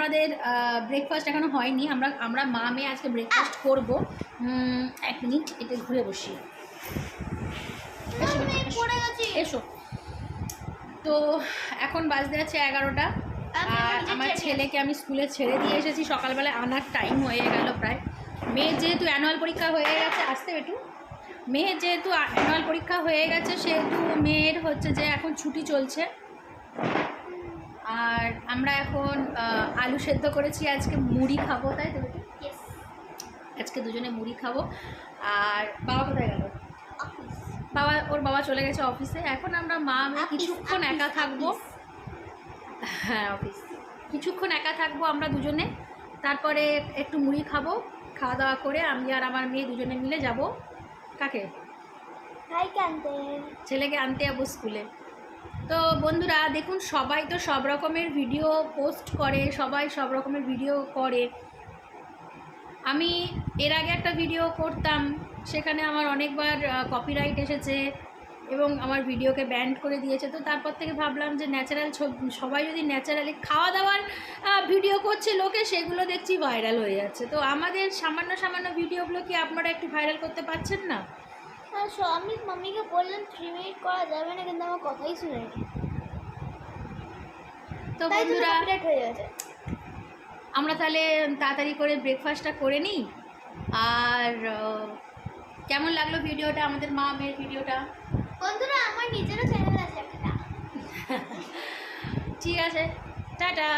আমাদের ব্রেকফাস্ট এখনো হয়নি, আমরা মা মেয়ে আজকে ব্রেকফাস্ট করবো। 1 মিনিট এটা ঘুরে বসি, এসো। তো এখন বাজতে যাচ্ছে 11টা, আর আমার ছেলেকে আমি স্কুলে ছেড়ে দিয়ে এসেছি। সকালবেলায় আনার টাইম হয়ে গেল প্রায়। মেয়ের যেহেতু অ্যানুয়াল পরীক্ষা হয়ে গেছে, আসতে একটু, মেয়ের যেহেতু অ্যানুয়াল পরীক্ষা হয়ে গেছে সেহেতু মেয়ের হচ্ছে যে এখন ছুটি চলছে। আর আমরা এখন আলু সেদ্ধ করেছি, আজকে মুড়ি খাবো, তাই তো? আজকে দুজনে মুড়ি খাবো। আর বাবা কোথায় গেল? ওর বাবা চলে গেছে অফিসে। এখন আমরা মা মেয়ে কিছুক্ষণ একা থাকবো। হ্যাঁ, অফিস। কিছুক্ষণ একা থাকবো আমরা দুজনে, তারপরে একটু মুড়ি খাবো। খাওয়া দাওয়া করে আমি আর আমার মেয়ে দুজনে মিলে যাব কাকে? ছেলেকে আনতে যাবো স্কুলে। তো বন্ধুরা দেখুন, সবাই তো সব রকমের ভিডিও পোস্ট করে, সবাই সব রকমের ভিডিও করে। আমি এর আগে একটা ভিডিও করতাম, সেখানে আমার অনেকবার কপিরাইট এসেছে এবং আমার ভিডিওকে ব্যান্ড করে দিয়েছে। তো তারপর থেকে ভাবলাম যে ন্যাচারাল সবাই যদি ন্যাচারালি খাওয়া দাওয়ার ভিডিও করছে লোকে, সেগুলো দেখছি ভাইরাল হয়ে যাচ্ছে। তো আমাদের সামান্য সামান্য ভিডিওগুলো কি আপনারা একটু ভাইরাল করতে পারছেন না? আমি মাম্মিকে বললাম 3 মিনিট করা যাবে না, কিন্তু আমার কথাই শুনে। তো বন্ধুরা আমরা তাহলে তাড়াতাড়ি করে ব্রেকফাস্টটা করে নিই। আর কেমন লাগলো ভিডিওটা, আমাদের মা মেয়ের ভিডিওটা? বন্ধুরা আমার নিজেরও চ্যানেল আছে একটা। ঠিক আছে, টাটা।